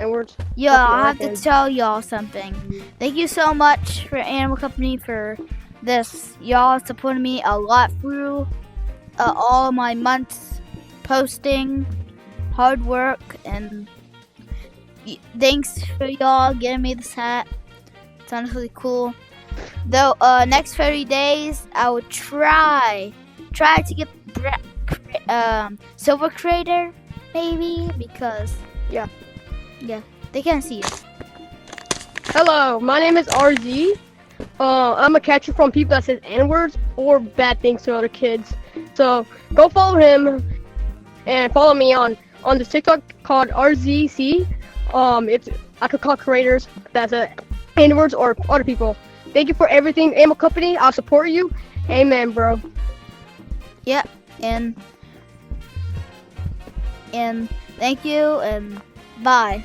N-words? Yeah, Okay, I have okay. to tell y'all something. Thank you so much for Animal Company for this. Y'all supported me a lot through all my months posting, hard work, and thanks for y'all getting me this hat. It's honestly cool. Though next 30 days I would try to get silver creator maybe, because Yeah. they can't see it. Hello, my name is RZ. I'm a catcher from people that says N-words or bad things to other kids. So go follow him and follow me on the TikTok called RZC. It's I could call creators that say N-words or other people. Thank you for everything, Animal Company. I'll support you. Amen, bro. Yep, and thank you and bye.